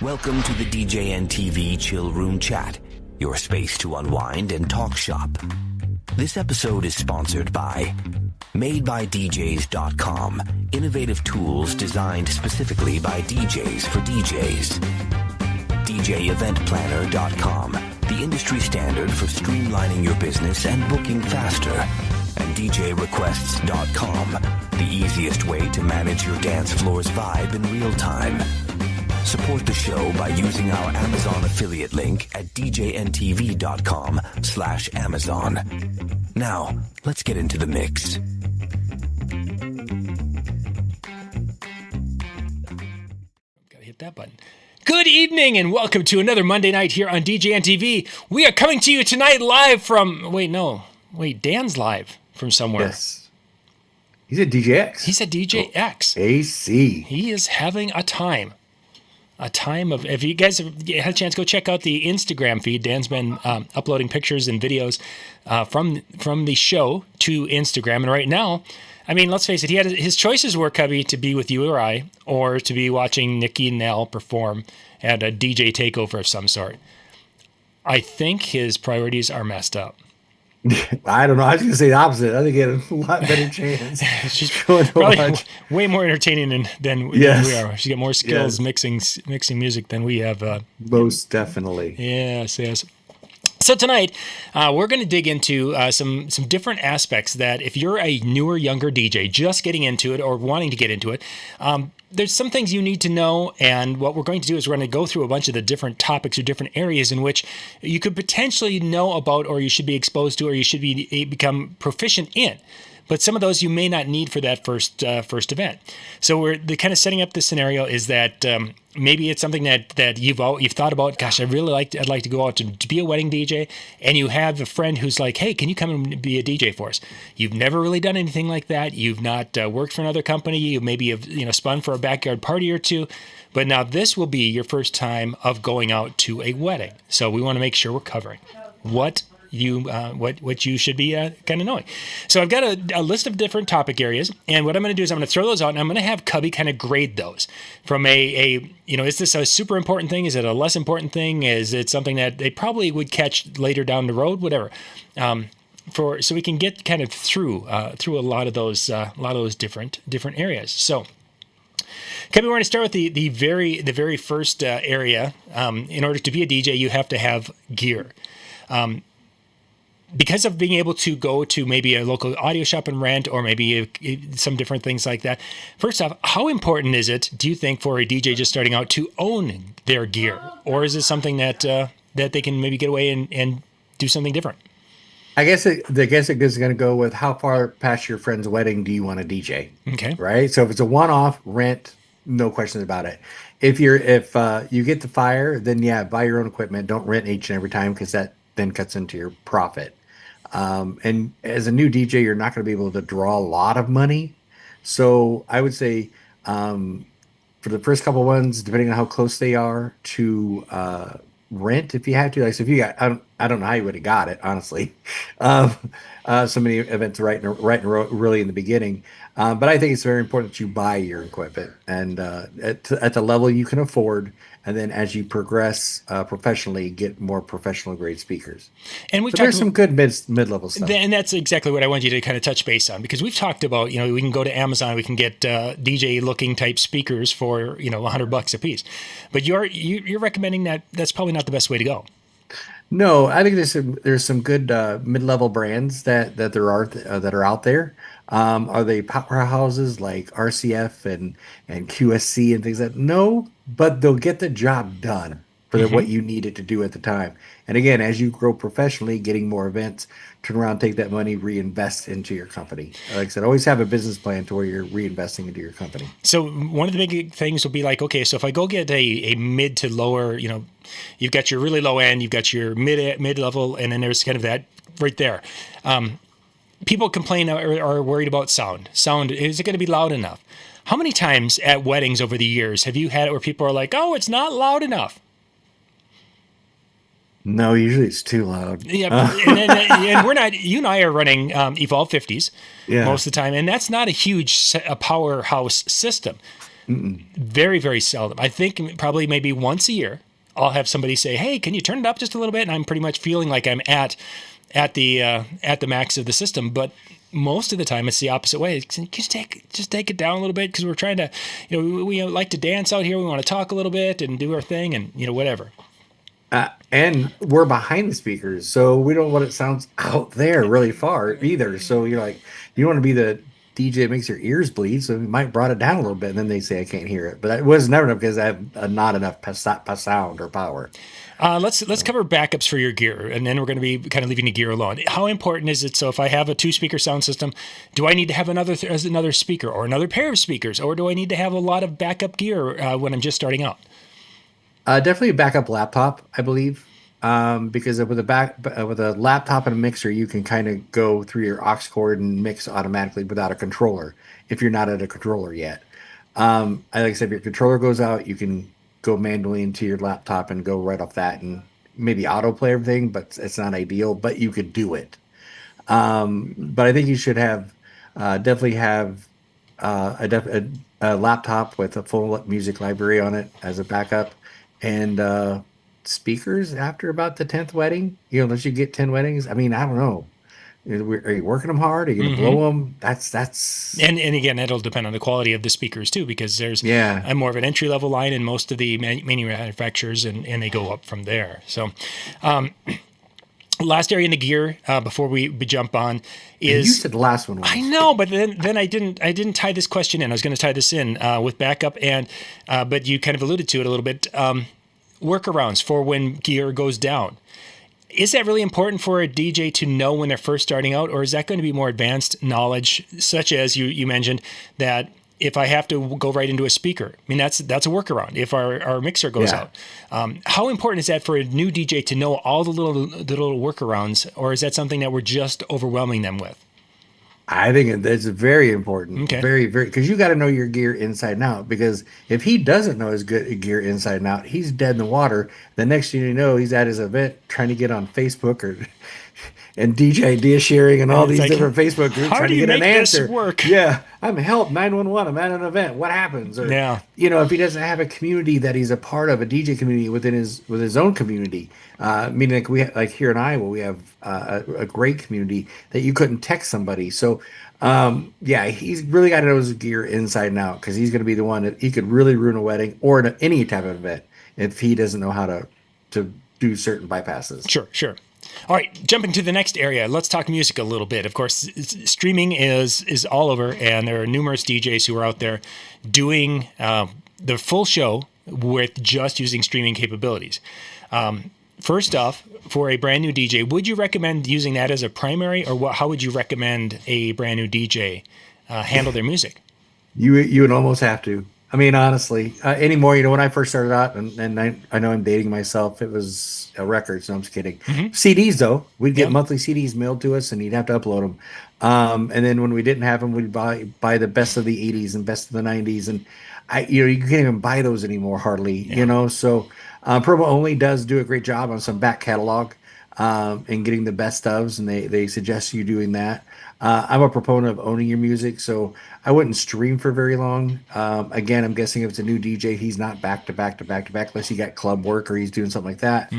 Welcome to the DJNTV Chill Room Chat, your space to unwind and talk shop. This episode is sponsored by MadeByDJs.com, innovative tools designed specifically by DJs for DJs. DJEventPlanner.com, the industry standard for streamlining your business and booking faster. And DJRequests.com, the easiest way to manage your dance floor's vibe in real time. Support the show by using our Amazon affiliate link at DJNTV.com/Amazon. Now, let's get into the mix. Gotta hit that button. Good evening and welcome to another Monday night here on DJNTV. We are coming to you tonight live from, Dan's live from somewhere. Yes. He's at DJX. He's at DJX. AC. He is having a time. A time of, if you guys have had a chance, go check out the Instagram feed. Dan's been uploading pictures and videos from the show to Instagram. And right now, I mean, let's face it, his choices were, Cubbie, to be with you or I, or to be watching Nikki and Nell perform at a DJ takeover of some sort. I think his priorities are messed up. I don't know. I was going to say the opposite. I think he had a lot better chance. She's probably way more entertaining than we are. She's got more skills mixing music than we have. Most definitely. Yes. So tonight, we're going to dig into some different aspects that if you're a newer, younger DJ, just getting into it or wanting to get into it, there's some things you need to know. And what we're going to do is we're going to go through a bunch of the different topics or different areas in which you could potentially know about, or you should be exposed to, or you should become proficient in. But some of those you may not need for that first event. So we're kind of setting up the scenario is that maybe it's something that you've thought about. Gosh, I'd like to go out to be a wedding DJ, and you have a friend who's like, hey, can you come and be a DJ for us? You've never really done anything like that. You've not worked for another company. You maybe have spun for a backyard party or two, but now this will be your first time of going out to a wedding. So we want to make sure we're covering what you should be kind of knowing. So I've got a list of different topic areas, and what I'm going to do is I'm going to throw those out, and I'm going to have Cubbie kind of grade those from is this a super important thing? Is it a less important thing? Is it something that they probably would catch later down the road? Whatever. So we can get kind of through a lot of those different areas. So Cubbie, we're going to start with the very first area. In order to be a DJ, you have to have gear. Because of being able to go to maybe a local audio shop and rent, or maybe some different things like that. First off, how important is it, do you think, for a DJ just starting out to own their gear? Or is it something that they can maybe get away and do something different? I guess it is going to go with how far past your friend's wedding do you want to DJ? Okay. Right? So if it's a one-off, rent, no questions about it. If you get the fire, then buy your own equipment. Don't rent each and every time, because that then cuts into your profit. And as a new DJ, you're not going to be able to draw a lot of money. So I would say for the first couple ones, depending on how close they are to rent, if you have to, like, so if you got, I don't know how you would have got it, honestly. So many events right really in the beginning. But I think it's very important that you buy your equipment and at the level you can afford. And then as you progress professionally, get more professional grade speakers. And there's some good mid-level stuff. And that's exactly what I want you to kind of touch base on, because we've talked about, we can go to Amazon, we can get DJ looking type speakers for, $100 a piece. But you're recommending that's probably not the best way to go. No, I think there's some good mid-level brands that are out there. Are they powerhouses like RCF and QSC and things like that? No, but they'll get the job done for what you need it to do at the time. And again, as you grow professionally, getting more events, turn around, take that money, reinvest into your company. Like I said, always have a business plan to where you're reinvesting into your company. So one of the big things will be like, okay, so if I go get a mid to lower, you've got your really low end, you've got your mid level, and then there's kind of that right there. People complain or are worried about sound. Sound, is it going to be loud enough? How many times at weddings over the years have you had it where people are like, oh, it's not loud enough? No, usually it's too loud. Yeah, and we're not. You and I are running Evolve 50s most of the time, and that's not a huge powerhouse system. Very, very seldom. I think probably maybe once a year, I'll have somebody say, "Hey, can you turn it up just a little bit?" And I'm pretty much feeling like I'm at the max of the system. But most of the time, it's the opposite way. Can you just take it down a little bit, because we're trying to, we like to dance out here. We want to talk a little bit and do our thing, and whatever. And we're behind the speakers, so we don't want it sounds out there really far either. So you're like, you want to be the DJ that makes your ears bleed, so we might brought it down a little bit, and then they say I can't hear it. But it was never enough because I have not enough sound or power. Let's cover backups for your gear, and then we're going to be kind of leaving the gear alone. How important is it? So if I have a 2-speaker sound system, do I need to have another speaker or another pair of speakers, or do I need to have a lot of backup gear when I'm just starting out? Definitely a backup laptop, I believe, because with a laptop and a mixer, you can kind of go through your aux cord and mix automatically without a controller if you're not at a controller yet. Like I said, if your controller goes out, you can go manually into your laptop and go right off that and maybe autoplay everything, but it's not ideal, but you could do it. But I think you should have definitely have a laptop with a full music library on it as a backup, and speakers after about the 10th wedding. Unless you get 10 weddings. I mean, I don't know. Are you working them hard? Are you going to blow them? That's and again, it'll depend on the quality of the speakers too, because there's more of an entry level line in most of the manufacturers, and they go up from there. So, last area in the gear before we jump on is, you said the last one. I know, but then I didn't tie this question in. I was going to tie this in with backup, and but you kind of alluded to it a little bit. Workarounds for when gear goes down. Is that really important for a DJ to know when they're first starting out, or is that going to be more advanced knowledge, such as you mentioned that if I have to go right into a speaker, I mean, that's a workaround if our mixer goes out. How important is that for a new DJ to know all the little workarounds, or is that something that we're just overwhelming them with? I think it's very important. Okay. Very, very, because you got to know your gear inside and out. Because if he doesn't know his gear inside and out, he's dead in the water. The next thing you know, he's at his event trying to get on Facebook and DJ idea sharing and all these different Facebook groups trying to get an answer. This work? Yeah, I'm help 911. I'm at an event. What happens? Or, if he doesn't have a community that he's a part of, a DJ community with his own community. Meaning, like here in Iowa, we have a great community that you couldn't text somebody. So, he's really got to know his gear inside and out, because he's going to be the one that he could really ruin a wedding or any type of event if he doesn't know how to do certain bypasses. Sure. All right, jumping to the next area, let's talk music a little bit. Of course, streaming is all over, and there are numerous DJs who are out there doing the full show with just using streaming capabilities. First off, for a brand new DJ, would you recommend using that as a primary, or how would you recommend a brand new DJ handle their music? You would almost have to. I mean, honestly, anymore, when I first started out, and I know I'm dating myself, it was a record, so I'm just kidding. CDs, though, we'd get monthly CDs mailed to us, and you'd have to upload them. And then when we didn't have them, we'd buy the best of the 80s and best of the 90s. And, you can't even buy those anymore, hardly, So Promo Only does do a great job on some back catalog and getting the best ofs, and they suggest you doing that. I'm a proponent of owning your music, so I wouldn't stream for very long. Again, I'm guessing if it's a new DJ, he's not back to back unless he got club work or he's doing something like that.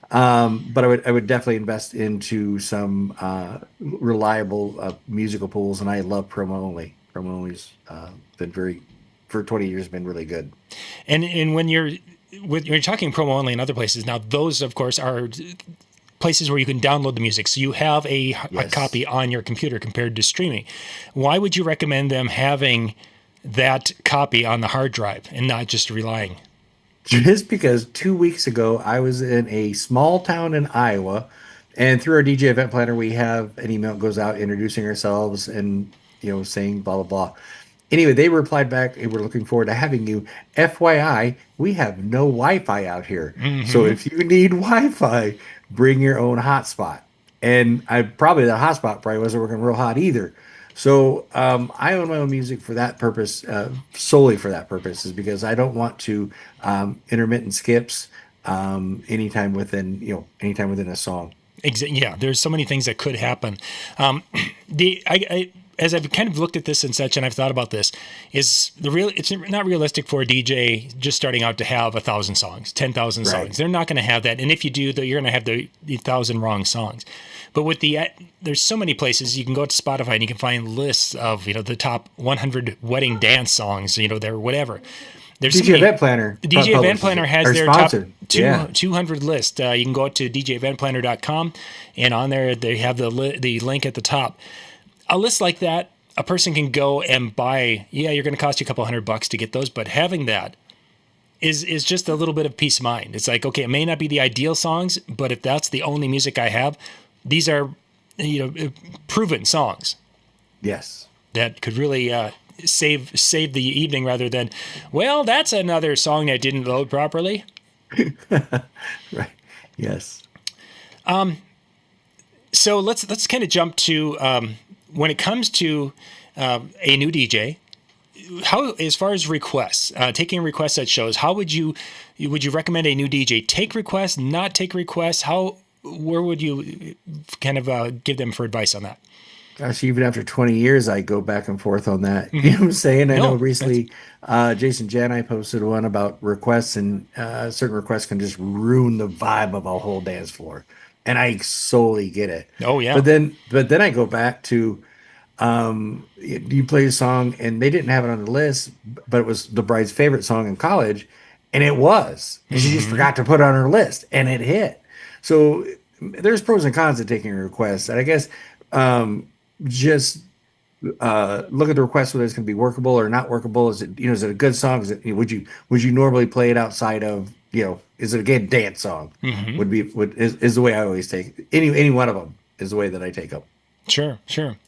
But I would definitely invest into some reliable musical pools, and I love Promo Only. Promo Only's been for 20 years, been really good. And when you're talking Promo Only in other places, now those, of course, are places where you can download the music. So you have a copy on your computer compared to streaming. Why would you recommend them having that copy on the hard drive and not just relying? Just because 2 weeks ago, I was in a small town in Iowa, and through our DJ event planner, we have an email that goes out introducing ourselves and, saying blah, blah, blah. Anyway, they replied back, hey, we're looking forward to having you. FYI, we have no Wi-Fi out here. So if you need Wi-Fi, bring your own hotspot. And the hotspot probably wasn't working real hot either. So I own my own music for that purpose, solely for that purpose, is because I don't want to intermittent skips anytime within a song. Yeah, there's so many things that could happen. as I've kind of looked at this and such, and I've thought about this, it's not realistic for a DJ just starting out to have 1,000 songs, 10,000 songs. They're not going to have that. And if you do, you're going to have the 1,000 wrong songs. But with there's so many places you can go to Spotify and you can find lists of, the top 100 wedding dance songs, there, whatever. There's DJ Event Planner. DJ Event Planner has their sponsored. top 200 list. You can go to djeventplanner.com, and on there they have the link at the top. A list like that, a person can go and buy. Yeah, you're going to cost you a couple $100 to get those, but having that is just a little bit of peace of mind. It's like, okay, it may not be the ideal songs, but if that's the only music I have, these are proven songs. Yes, that could really save the evening rather than, well, that's another song that didn't load properly. Right. Yes. So let's kind of jump to when it comes to a new DJ. How, as far as requests, taking requests at shows, how would you recommend a new DJ take requests, not take requests? Where would you kind of give them for advice on that? Gosh, even after 20 years, I go back and forth on that. You know what I'm saying? I know recently Jason Janai posted one about requests, and certain requests can just ruin the vibe of a whole dance floor. And I solely get it. Oh, yeah. But then I go back to you play a song, and they didn't have it on the list, but it was the bride's favorite song in college, and it was. And she just forgot to put it on her list, and it hit. So there's pros and cons to taking a request. And I guess just look at the request, whether it's going to be workable or not workable. Is it a good song? Would you normally play it outside of, is it a good dance song? Is the way I always take any one of them is the way that I take them. Sure.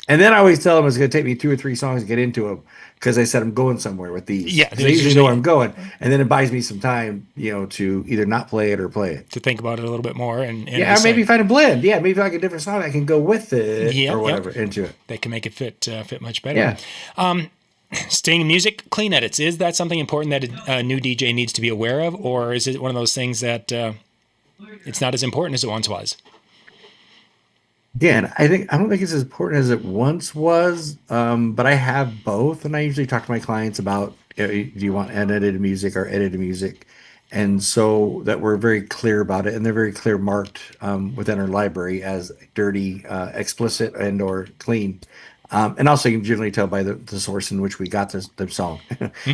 And then I always tell them it's going to take me 2 or 3 songs to get into them, because I said I'm going somewhere with these. Yeah, they usually know where I'm going, and then it buys me some time, to either not play it or play it. To think about it a little bit more, and maybe find a blend. Yeah, maybe like a different song I can go with it or whatever into it. They can make it fit much better. Yeah. Staying in music, clean edits, is that something important that a new DJ needs to be aware of, or is it one of those things that it's not as important as it once was? Yeah, and I don't think it's as important as it once was, but I have both, and I usually talk to my clients about, do you want unedited music or edited music, and so that we're very clear about it, and they're very clear marked within our library as dirty, explicit, and or clean, and also you can generally tell by the source in which we got the song.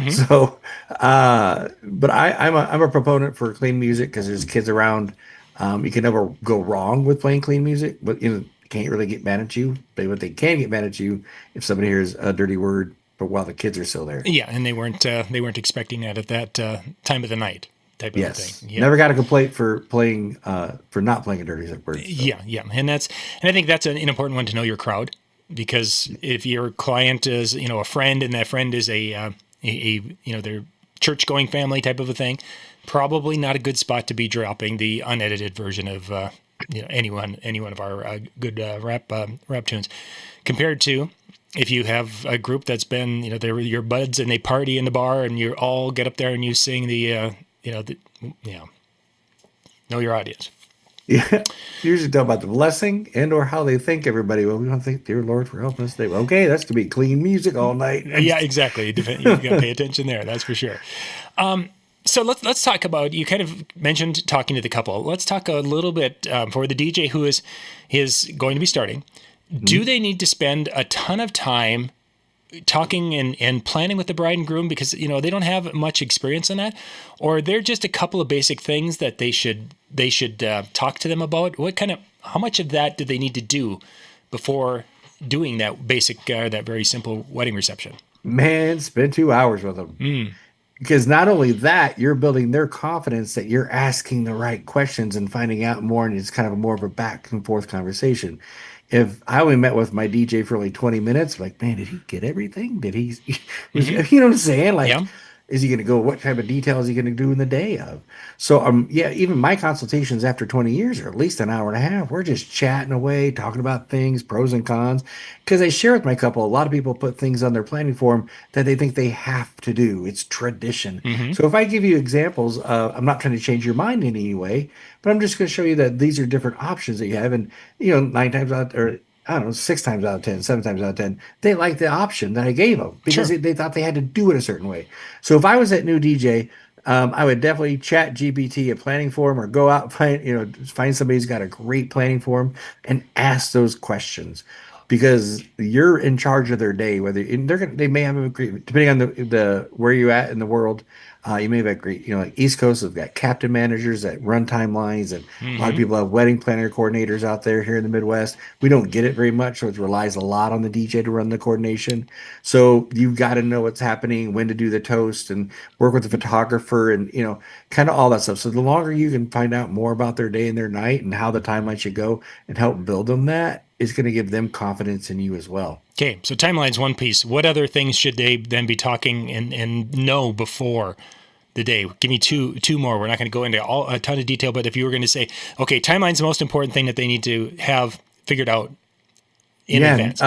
So, but I'm a proponent for clean music, because there's kids around. You can never go wrong with playing clean music, but can't really get mad at you. But they can get mad at you if somebody hears a dirty word, but while the kids are still there. Yeah, and they weren't expecting that at that time of the night type of thing. Yeah. Never got a complaint for playing for not playing a dirty word. So. Yeah, and I think that's an important one to know your crowd, because if your client is a friend, and that friend is a their church going family type of a thing, probably not a good spot to be dropping the unedited version of any one of our good rap tunes, compared to if you have a group that's been they're your buds and they party in the bar and you all get up there and you sing know your audience. Yeah, usually talk about the blessing and or how they thank everybody. Well, we don't thank dear Lord for helping us today. Well, okay, that's to be clean music all night. Yeah, exactly. You got to pay attention there. That's for sure. So let's talk about, you kind of mentioned talking to the couple. Let's talk a little bit for the DJ who is going to be starting. Do they need to spend a ton of time talking and planning with the bride and groom, because they don't have much experience in that, or they're just a couple of basic things that they should talk to them about? How much of that do they need to do before doing that basic that very simple wedding reception? Man, spend 2 hours with them. Because not only that, you're building their confidence that you're asking the right questions and finding out more, and it's kind of more of a back and forth conversation. If I only met with my DJ for only 20 minutes, like, man, did he get everything? Did he, you know what I'm saying? Like, is he going to go, what type of detail is he going to do in the day of? So, even my consultations after 20 years are at least an hour and a half. We're just chatting away, talking about things, pros and cons. Because I share with my couple, a lot of people put things on their planning form that they think they have to do. It's tradition. So if I give you examples, I'm not trying to change your mind in any way, but I'm just going to show you that these are different options that you have. And, 9 times out, or I don't know, 6 times out of 10, 7 times out of 10, they liked the option that I gave them because Sure. they thought they had to do it a certain way. So if I was that new DJ, I would definitely chat GPT a planning form or go out and find, find somebody who's got a great planning form and ask those questions because you're in charge of their day. Whether and they may have a great, depending on the where you're at in the world. You may have a great, like East Coast have got captain managers that run timelines, and a lot of Hmm. people have wedding planner coordinators out there here in the Midwest. We don't get it very much, so it relies a lot on the DJ to run the coordination. So you've got to know what's happening, when to do the toast, and work with the photographer, and kind of all that stuff. So the longer you can find out more about their day and their night and how the timeline should go, and help build them that is going to give them confidence in you as well. Okay, so timeline's one piece. What other things should they then be talking and know before the day? Give me two more. We're not going to go into a ton of detail, but if you were going to say, okay, timeline's the most important thing that they need to have figured out in Yeah, advance.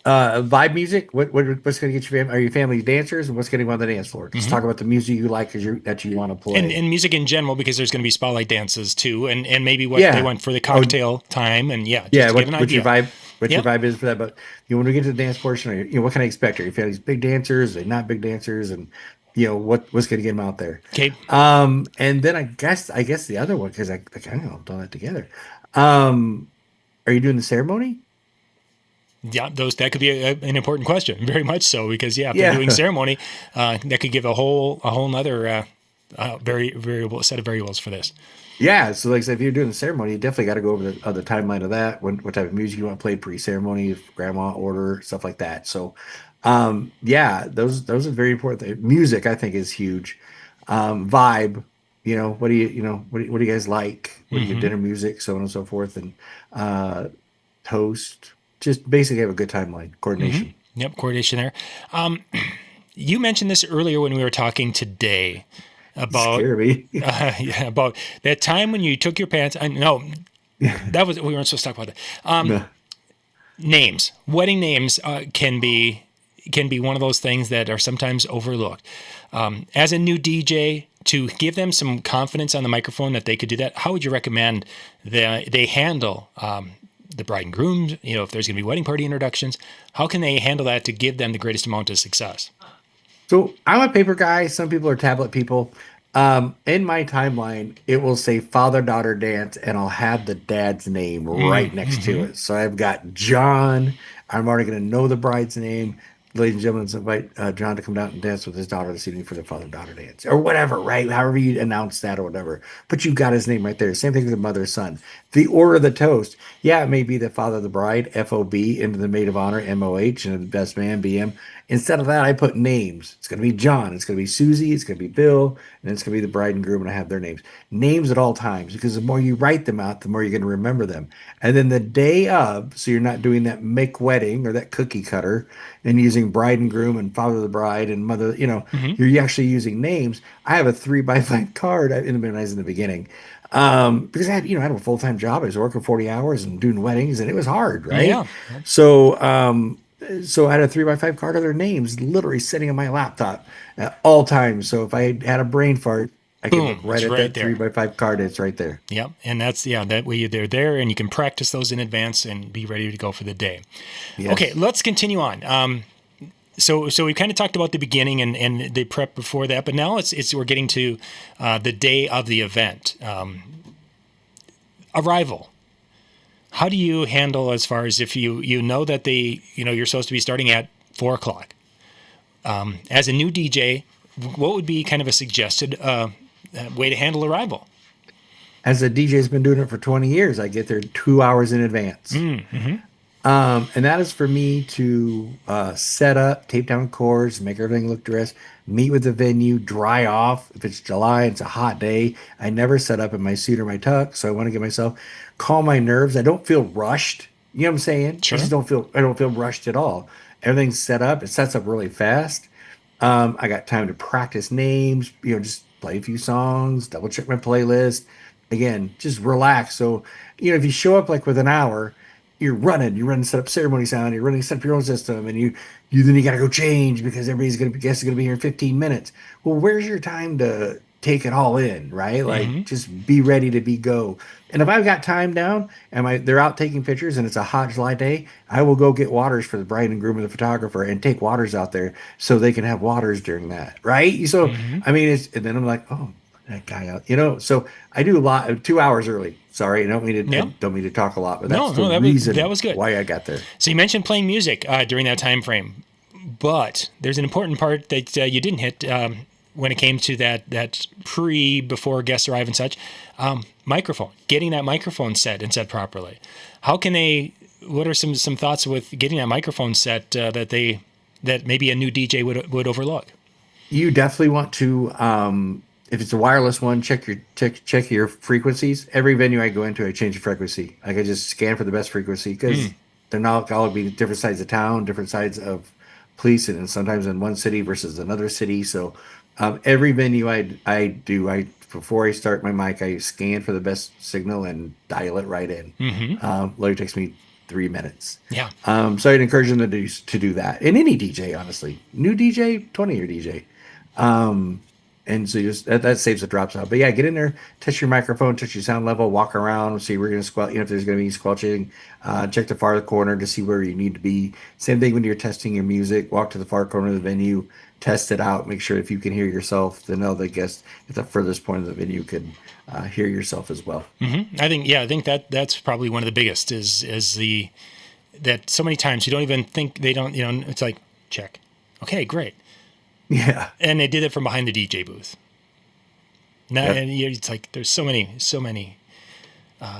vibe music. What's going to get your family? Are your family dancers, and what's getting on the dance floor? Just talk about the music you like that you want to play. And music in general, because there's going to be spotlight dances too, and maybe what they Yeah. want for the Oh, cocktail time, and just yeah. to get an What your idea. vibe? What your Yep. vibe is for that? But when we get to the dance portion, what can I expect? Are your family's big dancers? Are they not big dancers? And what's going to get them out there? Okay. And then I guess the other one because I kind of done that together. Um, are you doing the ceremony? Yeah, that could be an important question, very much so, because if they're doing Yeah. ceremony, that could give a whole nother very variable set of variables for this. Yeah, so like I said, if you're doing the ceremony, you definitely got to go over the timeline of that. What type of music you want to play pre-ceremony, if grandma order, stuff like that. So, yeah, those are very important. Music, I think, is huge. Vibe, what do what do you guys like? What do you Hmm. dinner music, so on and so forth, and uh, toast. Just basically have a good timeline, Hmm. coordination. Yep, coordination there. Um, you mentioned this earlier when we were talking today about Scare me. yeah, about that time when you took your pants. No, that was we weren't supposed to talk about that. No. Names, wedding names can be one of those things that are sometimes overlooked. As a new DJ, to give them some confidence on the microphone that they could do that, how would you recommend they handle the bride and groom? If there's going to be wedding party introductions, how can they handle that to give them the greatest amount of success? So I'm a paper guy. Some people are tablet people. In my timeline, it will say father daughter dance, and I'll have the dad's name right next to Mm-hmm. it. So I've got John. I'm already going to know the bride's name. Ladies and gentlemen, let's invite John to come down and dance with his daughter this evening for the father daughter dance, or whatever, right? However you announce that or whatever. But you got his name right there. Same thing with the mother son. The order of the toast. Yeah, it may be the father of the bride, FOB, into the maid of honor, MOH, and the best man, BM. Instead of that, I put names. It's going to be John. It's going to be Susie. It's going to be Bill. And it's going to be the bride and groom, and I have their names. Names at all times, because the more you write them out, the more you're going to remember them. And then the day of, so you're not doing that make wedding or that cookie cutter and using bride and groom and father of the bride and mother, Mm-hmm. you're actually using names. I have a 3x5 card in the beginning. Because I had a full-time job. I was working 40 hours and doing weddings, and it was hard, right? Yeah. So I had a 3x5 card of their names literally sitting on my laptop at all times. So if I had a brain fart, I could look Boom, right it's at right that there. 3x5 card. It's right there. Yep, and that's that way they're there, and you can practice those in advance and be ready to go for the day. Okay, Yes. let's continue on. So we kind of talked about the beginning and the prep before that, but now we're getting to the day of the event. Arrival. How do you handle as far as if you know that you're supposed to be starting at 4 o'clock? As a new DJ, what would be kind of a suggested way to handle arrival? As a DJ's been doing it for 20 years, I get there 2 hours in advance. Mm-hmm. And that is for me to set up, tape down chords, make everything look dressed, meet with the venue, dry off. If it's July, it's a hot day. I never set up in my suit or my tux, so I want to get myself calm my nerves. I don't feel rushed. You know what I'm saying? Sure. I don't feel rushed at all. Everything's set up. It sets up really fast. I got time to practice names, just play a few songs, double check my playlist. Again, just relax. So, if you show up like with an hour, you're running set up ceremony sound, you're running set up your own system, and you then you got to go change because everybody's guests are gonna be here in 15 minutes. Well, where's your time to take it all in, right? Like just be ready to go. And if I've got time down and they're out taking pictures and it's a hot July day, I will go get waters for the bride and groom and the photographer and take waters out there so they can have waters during that, right? So I mean, and then I'm like, oh, that guy out, So I do a lot. 2 hours early. Sorry, I don't mean to talk a lot, but that's the reason that was good. Why I got there. So you mentioned playing music during that time frame, but there's an important part that you didn't hit. When it came to that before guests arrive and such, microphone, getting that microphone set and set properly. What are some thoughts with getting that microphone set that maybe a new DJ would overlook? You definitely want to, if it's a wireless one, check your frequencies. Every venue I go into, I change the frequency. Like I just scan for the best frequency because they're not all be different sides of town, different sides of police, and sometimes in one city versus another city. So every venue I do, before I start my mic, I scan for the best signal and dial it right in. Literally takes me 3 minutes. Yeah. So I'd encourage them to do that. And any DJ, honestly, new DJ, 20-year DJ. And so that saves the drops out. But yeah, get in there, touch your microphone, touch your sound level, walk around, see where you're going to squelch, if there's going to be squelching, check the far corner to see where you need to be. Same thing when you're testing your music, walk to the far corner of the venue, test it out, make sure if you can hear yourself, then the guest at the furthest point of the venue can hear yourself as well. I think that's probably one of the biggest is that so many times you don't even think it's like, check. Okay, great. Yeah. And they did it from behind the DJ booth. Now, and it's like there's so many.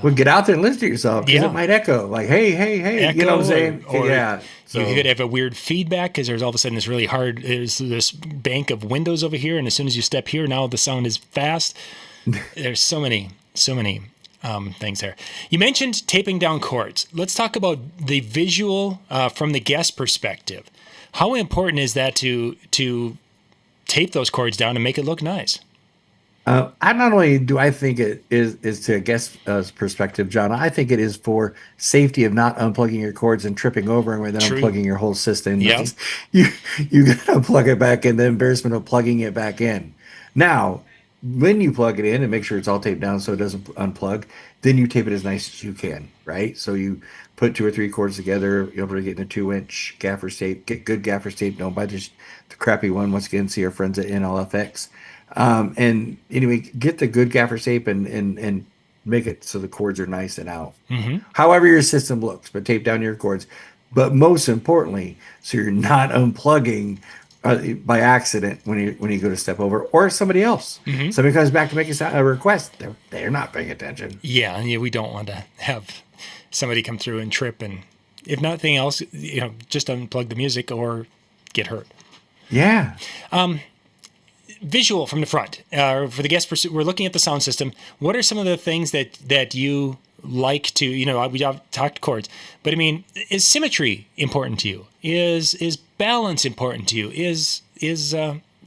Well, get out there and listen to yourself because it might echo. Like, hey, echo, you know what I'm saying? Or So. You could have a weird feedback because there's all of a sudden there's this bank of windows over here, and as soon as you step here, now the sound is fast. There's so many things there. You mentioned taping down chords. Let's talk about the visual from the guest perspective. How important is that to tape those chords down and make it look nice? I not only do I think it is to a guest perspective, John, I think it is for safety of not unplugging your cords and tripping over and then unplugging your whole system. Yep. You got to unplug it back in, the embarrassment of plugging it back in. Now, when you plug it in and make sure it's all taped down so it doesn't unplug, then you tape it as nice as you can, right? So you put 2 or 3 cords together, you're able to get in a 2-inch gaffer's tape, get good gaffer's tape, don't buy the crappy one. Once again, see our friends at NLFX. And anyway, get the good gaffer's tape and make it so the cords are nice and out. However your system looks, but tape down your cords. But most importantly, so you're not unplugging by accident when you go to step over, or somebody else. Somebody comes back to make a request. They're not paying attention. Yeah, we don't want to have somebody come through and trip, and if nothing else, just unplug the music or get hurt. Yeah. Visual from the front for the guest. We're looking at the sound system. What are some of the things that you like to? We have talked chords, but I mean, is symmetry important to you? Is balance important to you? Is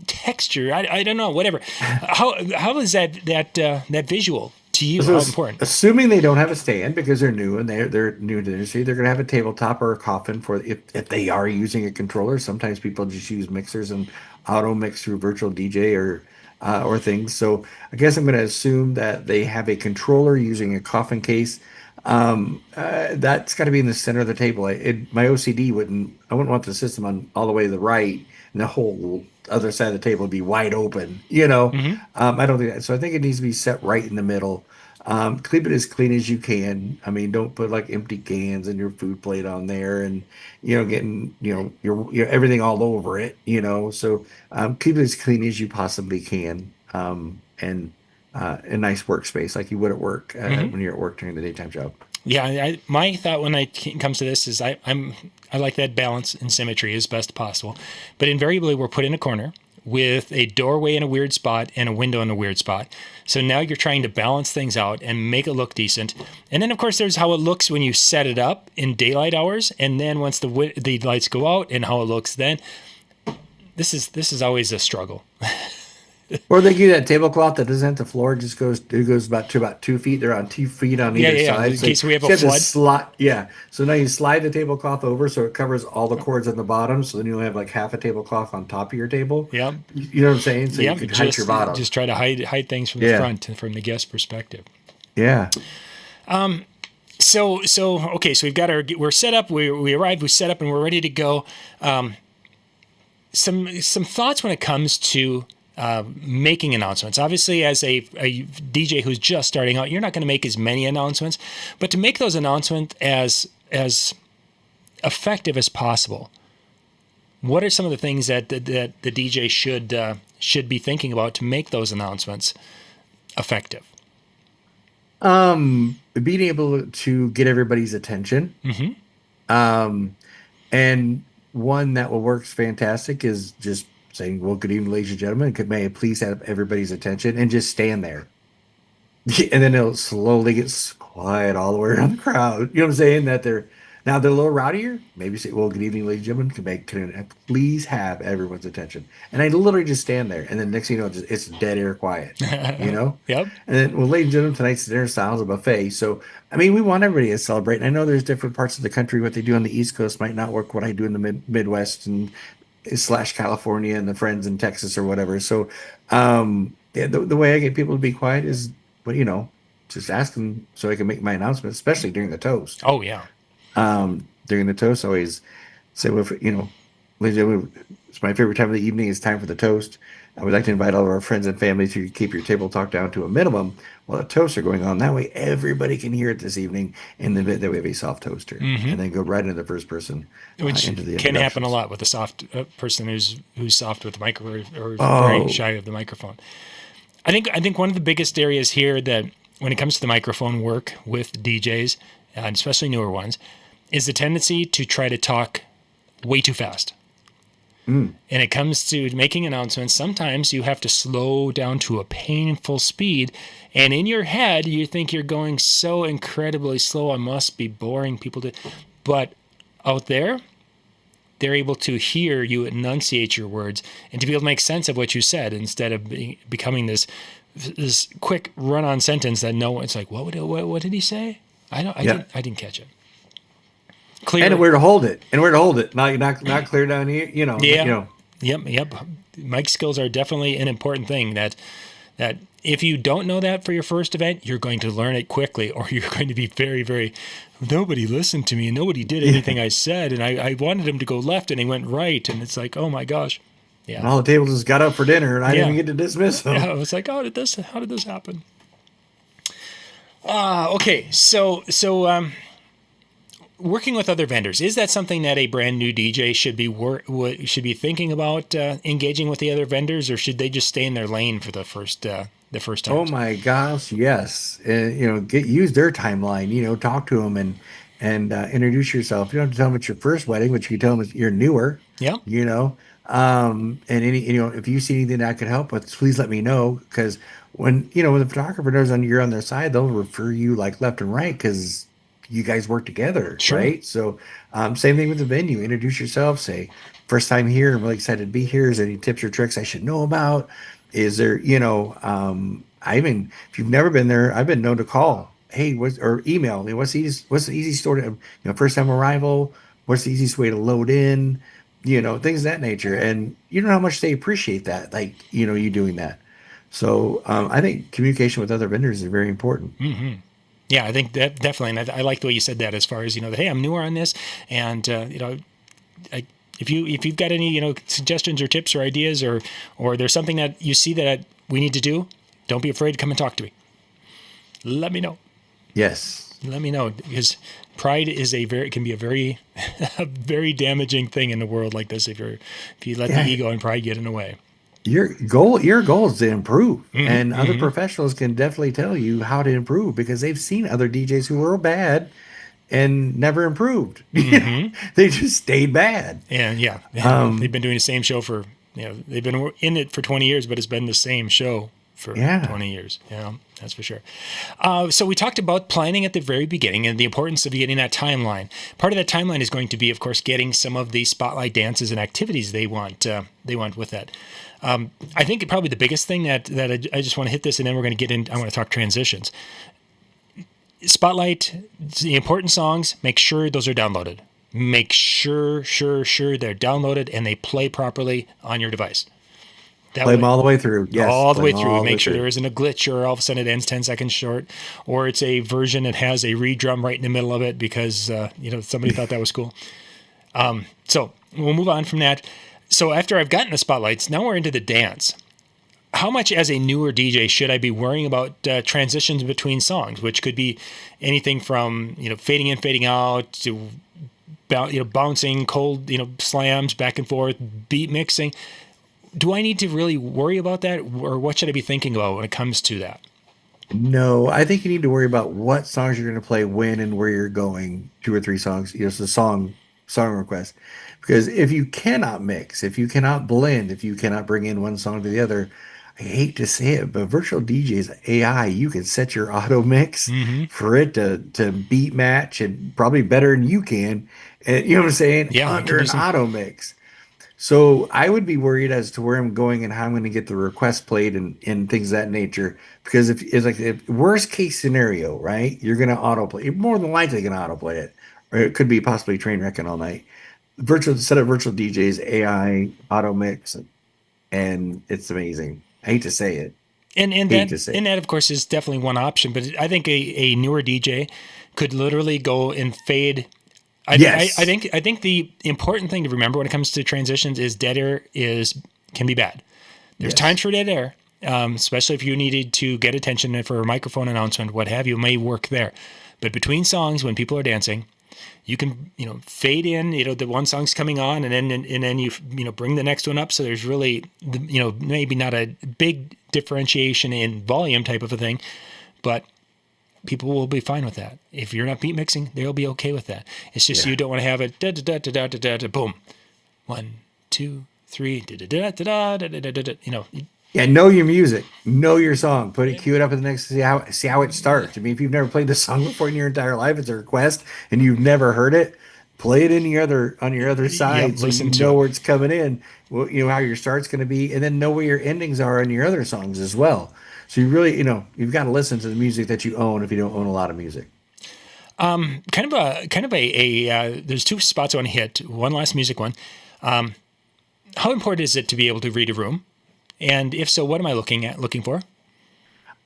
texture? I don't know. Whatever. How is that visual to you? How important? Assuming they don't have a stand because they're new and they're new to the industry, they're going to have a tabletop or a coffin for if they are using a controller. Sometimes people just use mixers and auto mix through virtual DJ or things. So I guess I'm going to assume that they have a controller using a coffin case. That's got to be in the center of the table. My OCD I wouldn't want the system on all the way to the right and the whole other side of the table would be wide open, I don't think that. So I think it needs to be set right in the middle. Keep it as clean as you can. I mean, don't put like empty cans and your food plate on there and, getting, your everything all over it, so keep it as clean as you possibly can. And a nice workspace like you would at work when you're at work during the daytime job. Yeah. My thought when it comes to this is I like that balance and symmetry as best possible, but invariably we're put in a corner with a doorway in a weird spot and a window in a weird spot. So now you're trying to balance things out and make it look decent. And then, of course, there's how it looks when you set it up in daylight hours. And then once the lights go out and how it looks then. This is always a struggle. Or they give you that tablecloth that doesn't have the floor; it goes about 2 feet. They're on 2 feet on Yeah, either yeah, side. in So case we have a you have to flood. slide. Yeah. So now you slide the tablecloth over so it covers all the cords on the bottom. So then you only have like half a tablecloth on top of your table. Yep. You know what I'm saying? So you Yep. could hide your bottom. Just try to hide things from the Yeah. front and from the guest perspective. Yeah. So okay, so we're set up, we arrived, we set up, and we're ready to go. Some thoughts when it comes to making announcements. Obviously, as a DJ who's just starting out, you're not going to make as many announcements, but to make those announcements as effective as possible, what are some of the things that the DJ should be thinking about to make those announcements effective? Being able to get everybody's attention. And one that will work fantastic is just saying, well, good evening, ladies and gentlemen. May I please have everybody's attention, and just stand there. And then it'll slowly get quiet all the way around the crowd. You know what I'm saying? They're a little rowdier. Maybe say, well, good evening, ladies and gentlemen. Can I please have everyone's attention? And I literally just stand there. And then next thing you know, it's dead air quiet, you know? Yep. And then, well, ladies and gentlemen, tonight's dinner style is a buffet. So, I mean, we want everybody to celebrate. And I know there's different parts of the country. What they do on the East Coast might not work what I do in the Midwest and / California and the friends in Texas or whatever. So, yeah, the way I get people to be quiet is, well, just ask them so I can make my announcement, especially during the toast. Oh, yeah. During the toast, I always say, well, ladies and gentlemen, it's my favorite time of the evening. It's time for the toast. I would like to invite all of our friends and family to keep your table talk down to a minimum while the toasts are going on. That way, everybody can hear it this evening. In the event that we have a soft toaster, and then go right into the first person, which into the can happen a lot with a soft person who's soft with the microphone or very shy of the microphone. I think one of the biggest areas here that when it comes to the microphone work with DJs, and especially newer ones, is the tendency to try to talk way too fast. And it comes to making announcements. Sometimes you have to slow down to a painful speed. And in your head, you think you're going so incredibly slow. I must be boring people to. But out there, they're able to hear you enunciate your words and to be able to make sense of what you said instead of becoming this quick run-on sentence that no one's like, what did he say? I didn't catch it. Clear. And where to hold it. Not clear down here. Yep. Mic skills are definitely an important thing that if you don't know that for your first event, you're going to learn it quickly, or you're going to be very, very, nobody listened to me and nobody did anything I said. And I wanted him to go left and he went right. And it's like, oh my gosh. Yeah. And all the tables just got up for dinner and I didn't even get to dismiss them. Yeah, I was like, how did this happen? Okay. So, working with other vendors, is that something that a brand new DJ should be thinking about engaging with the other vendors, or should they just stay in their lane for the first time? Oh my gosh, yes. Use their timeline. Talk to them and introduce yourself. You don't have to tell them it's your first wedding, but you can tell them you're newer. Yeah. And if you see anything that I could help with, please let me know. Because when the photographer knows you're on their side, they'll refer you like left and right because you guys work together, sure. Right? So, same thing with the venue. Introduce yourself. Say, first time here. I'm really excited to be here. Is there any tips or tricks I should know about? Is there, if you've never been there, I've been known to call, hey, or email me. What's the easiest store to, first time arrival? What's the easiest way to load in? Things of that nature. And you know how much they appreciate that, like, you doing that. So, I think communication with other vendors is very important. Mm-hmm. Yeah, I think that definitely, and I like the way you said that as far as, hey, I'm newer on this, and, if you've got any, suggestions or tips or ideas or there's something that you see that we need to do, don't be afraid to come and talk to me. Let me know. Yes. Let me know, because pride can be a very, a very damaging thing in a world like this if you let the ego and pride get in the way. Your goal is to improve, and other professionals can definitely tell you how to improve because they've seen other DJs who were bad and never improved. They just stayed bad. And they've been doing the same show for they've been in it for 20 years, but it's been the same show for 20 years. Yeah, that's for sure. So we talked about planning at the very beginning and the importance of getting that timeline. Part of that timeline is going to be, of course, getting some of the spotlight dances and activities they want with that. I think probably the biggest thing that I just want to hit this, and then we're going to get in. I want to talk transitions. Spotlight, the important songs, make sure those are downloaded. Make sure they're downloaded and they play properly on your device. Play them all the way through. Yes, all the way through. Make sure there isn't a glitch or all of a sudden it ends 10 seconds short, or it's a version that has a redrum right in the middle of it because somebody thought that was cool. So we'll move on from that. So after I've gotten the spotlights, now we're into the dance. How much as a newer DJ should I be worrying about transitions between songs, which could be anything from fading in, fading out to bouncing, cold slams back and forth, beat mixing. Do I need to really worry about that, or what should I be thinking about when it comes to that? No, I think you need to worry about what songs you're going to play when and where you're going. 2 or 3 songs, it's a song request. Because if you cannot mix, if you cannot blend, if you cannot bring in one song to the other, I hate to say it, but virtual DJs AI, you can set your auto mix for it to beat match and probably better than you can. And you know what I'm saying? Yeah, under an auto mix. So I would be worried as to where I'm going and how I'm going to get the request played and things of that nature. Because if worst case scenario, right, you're going to autoplay. You're more than likely going to autoplay it, or it could be possibly train wrecking all night. Set up virtual DJs AI auto mix, and it's amazing. I hate to say it. And that, of course, is definitely one option. But I think a newer DJ could literally go and fade. I think the important thing to remember when it comes to transitions is dead air can be bad. There's times for dead air, especially if you needed to get attention for a microphone announcement, what have you, it may work there. But between songs, when people are dancing, you can fade in. The one song's coming on, and then you bring the next one up. So there's really maybe not a big differentiation in volume type of a thing, but people will be fine with that. If you're not beat mixing, they'll be okay with that. It's just you don't want to have it da da da da da da da boom, 1, 2, 3 da da da da da da da da. Yeah, know your music, know your song, cue it up in the next. See how it starts. I mean, if you've never played the song before in your entire life, it's a request, and you've never heard it, play it on your other side, so you know where it's coming in. Well, how your start's going to be, and then know where your endings are on your other songs as well. So you really, you've got to listen to the music that you own if you don't own a lot of music. There's 2 spots I want to hit. One last music one. How important is it to be able to read a room? And if so, what am I looking for?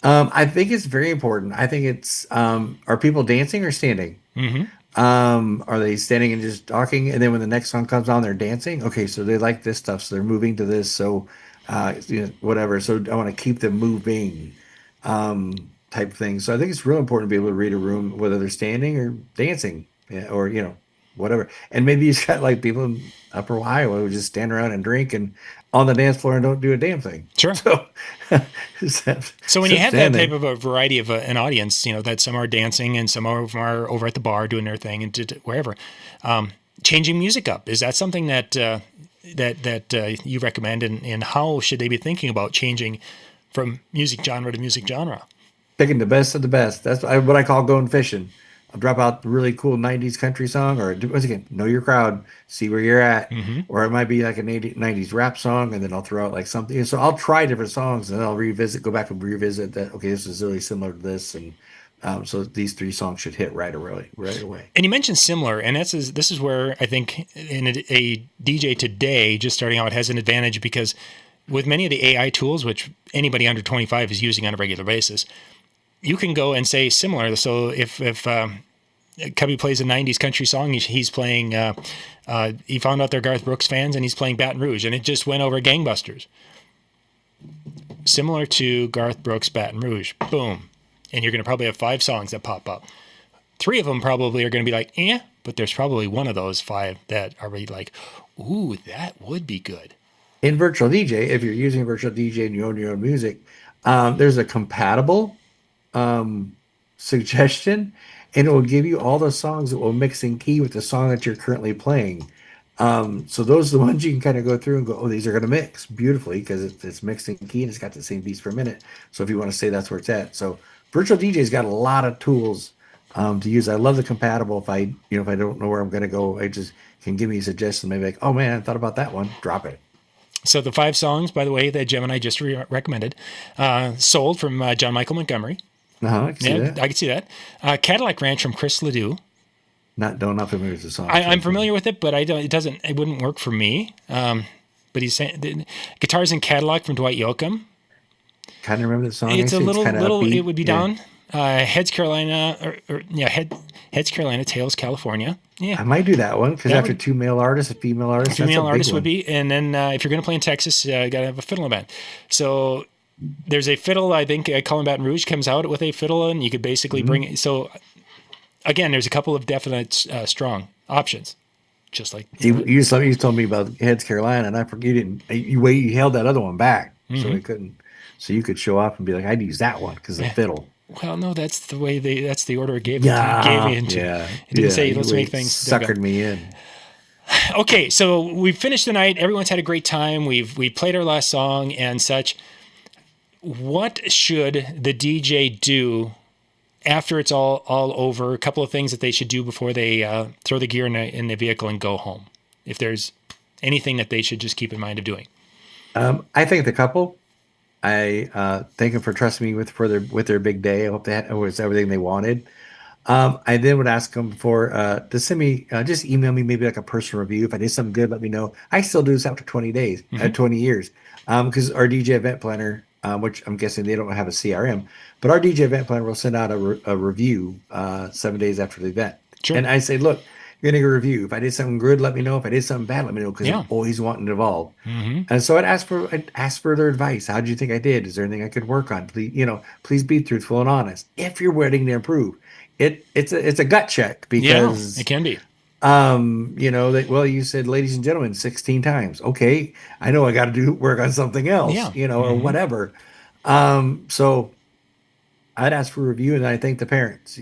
I think it's very important. I think it's, are people dancing or standing? Mm-hmm. Are they standing and just talking? And then when the next song comes on, they're dancing. Okay. So they like this stuff. So they're moving to this. So, whatever. So I want to keep them moving, type thing. So I think it's real important to be able to read a room, whether they're standing or dancing, or, whatever. And maybe you've got like people in Upper Iowa who just stand around and drink and on the dance floor and don't do a damn thing. Sure. So when you have that type of a variety of an audience, that some are dancing and some are over at the bar doing their thing and wherever, changing music up, is that something that you recommend, and how should they be thinking about changing from music genre to music genre? Picking the best of the best. That's what I call going fishing. I'll drop out the really cool 90s country song, or once again, know your crowd, see where you're at. Mm-hmm. Or it might be like a 90s rap song, and then I'll throw out like something. So I'll try different songs, and then I'll go back and revisit that. Okay, this is really similar to this, and so these 3 songs should hit right away. And you mentioned similar, and this is where I think a DJ today, just starting out, has an advantage, because with many of the AI tools, which anybody under 25 is using on a regular basis, you can go and say similar. So if Cubbie plays a 90s country song, he's playing, he found out they're Garth Brooks fans, and he's playing Baton Rouge, and it just went over gangbusters. Similar to Garth Brooks' Baton Rouge. Boom. And you're going to probably have 5 songs that pop up. 3 of them probably are going to be like, but there's probably one of those 5 that are really like, ooh, that would be good. In virtual DJ, if you're using virtual DJ and you own your own music, there's a compatible suggestion, and it will give you all the songs that will mix in key with the song that you're currently playing. So those are the ones you can kind of go through and go, oh, these are going to mix beautifully because it's mixed in key and it's got the same beats per minute. So if you want to say that's where it's at. So virtual DJ's got a lot of tools to use. I love the compatible. If I don't know where I'm going to go, I just can give me a suggestion. Maybe like, oh man, I thought about that one. Drop it. So the 5 songs, by the way, that Gemini just recommended, Sold from John Michael Montgomery. I can see that. I can see that. Cadillac Ranch from Chris Ledoux. Not familiar with the song. I'm familiar with it, but it wouldn't work for me. But he's saying Guitars in Cadillac from Dwight Yoakam. Kind of remember the song. It's a little, upbeat. it would be down. Heads Carolina, Heads Carolina, Tails California. Yeah, I might do that one because after 2 male artists, a female artist. A female artist would be, and then if you're going to play in Texas, you got to have a fiddle in a band. So there's a fiddle. I think Colin Baton Rouge comes out with a fiddle, and you could basically bring it. So again, there's a couple of definite strong options. Just like you told me about Heads Carolina, and I forget you didn't. You held that other one back, so we couldn't. So you could show up and be like, I'd use that one because the fiddle. Well, no, that's the way that's the order it gave me into. Yeah. It didn't say let's make things. Suckered me in. Okay, so we've finished the night. Everyone's had a great time. We played our last song and such. What should the DJ do after it's all over? A couple of things that they should do before they throw the gear in the vehicle and go home. If there's anything that they should just keep in mind of doing. I think the couple. I thank them for trusting me with their big day. I hope that was everything they wanted. I then would ask them to send me, just email me maybe like a personal review. If I did something good, let me know. I still do this after 20 days, 20 years. Because our DJ event planner, which I'm guessing they don't have a CRM, but our DJ event planner will send out a review 7 days after the event. Sure. And I say, look, you're going to review. If I did something good, let me know. If I did something bad, let me know because I'm always wanting to evolve. And so I'd ask for their advice. How do you think I did? Is there anything I could work on? Please be truthful and honest. If you're willing to improve, it's a gut check because it can be. You said, ladies and gentlemen, 16 times. Okay, I know I got to work on something else. Or whatever. So I'd ask for a review, and I thank the parents.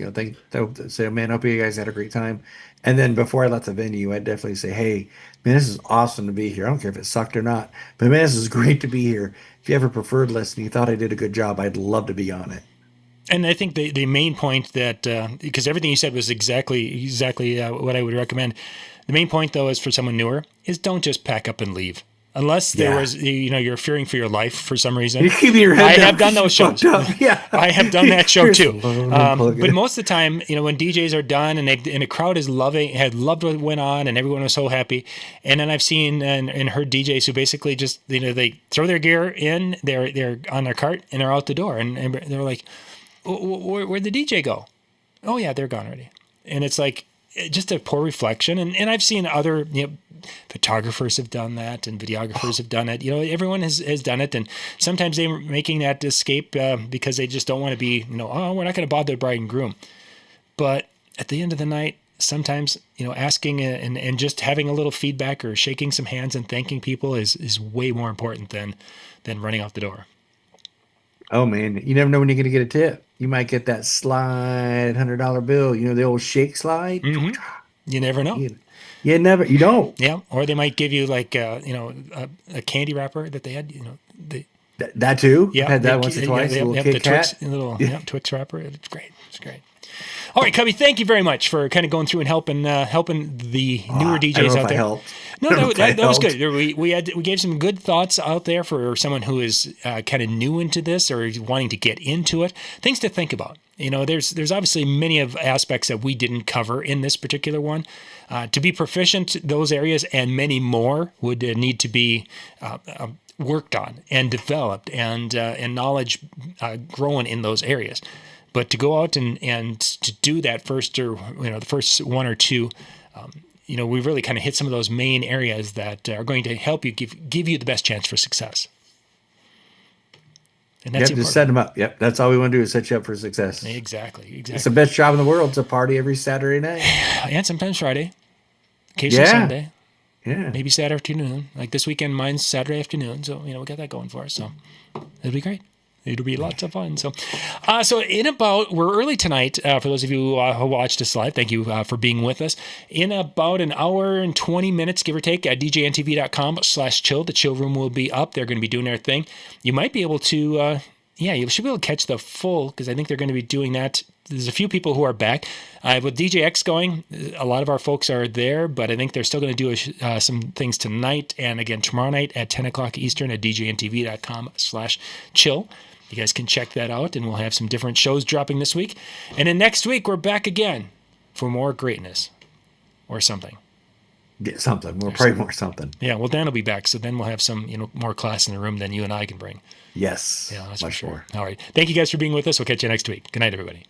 Say, man, hope you guys had a great time. And then before I left the venue, I'd definitely say, hey, man, this is awesome to be here. I don't care if it sucked or not, but man, this is great to be here. If you have a preferred list and you thought I did a good job, I'd love to be on it. And I think the main point that, because everything you said was exactly what I would recommend. The main point, though, is for someone newer, is don't just pack up and leave. Unless there was, you're fearing for your life for some reason. I have done those shows. Yeah, I have done that show too. But most of the time, when DJs are done and a crowd had loved what went on and everyone was so happy. And then I've seen and heard DJs who basically just they throw their gear in, they're on their cart and they're out the door and they're like, where'd the DJ go? Oh yeah, they're gone already. And it's like just a poor reflection. And I've seen other photographers have done that and videographers have done it. Everyone has done it. And sometimes they're making that escape because they just don't want to be, we're not going to bother the bride and groom. But at the end of the night, sometimes, asking and just having a little feedback or shaking some hands and thanking people is way more important than running out the door. Oh man, you never know when you're going to get a tip. You might get that slide $100 bill, the old shake slide. Mm-hmm. You never know. You don't. Yeah, or they might give you like a candy wrapper that they had. That too. Yeah, I've had that once or twice. A little Kit Kat, Twix wrapper. It's great. It's great. All right, Cubbie, thank you very much for kind of going through and helping the newer DJs out there. No, that was good. We gave some good thoughts out there for someone who is kind of new into this or wanting to get into it. Things to think about. There's obviously many of aspects that we didn't cover in this particular one. To be proficient, those areas and many more would need to be worked on and developed and knowledge grown in those areas. But to go out and to do that first, or the first one or two, we really kind of hit some of those main areas that are going to help you give you the best chance for success. And that's just set them up. Yep, that's all we want to do is set you up for success. Exactly. It's the best job in the world. It's a party every Saturday night, and sometimes Friday, occasionally Sunday. Yeah, maybe Saturday afternoon. Like this weekend, mine's Saturday afternoon. So we got that going for us. So it'll be great. It'll be lots of fun. So, we're early tonight. For those of you who watched us live, thank you for being with us. In about an hour and 20 minutes, give or take, at DJNTV.com/chill. The chill room will be up. They're going to be doing their thing. You might be able to, you should be able to catch the full, because I think they're going to be doing that. There's a few people who are back. With DJ X going, a lot of our folks are there, but I think they're still going to do some things tonight and again tomorrow night at 10 o'clock Eastern at DJNTV.com/chill. You guys can check that out, and we'll have some different shows dropping this week. And then next week, we're back again for more greatness or something. Yeah, something. We'll pray more something. Yeah, well, Dan will be back, so then we'll have some more class in the room than you and I can bring. Yes. Yeah, that's much for sure. more. All right. Thank you guys for being with us. We'll catch you next week. Good night, everybody.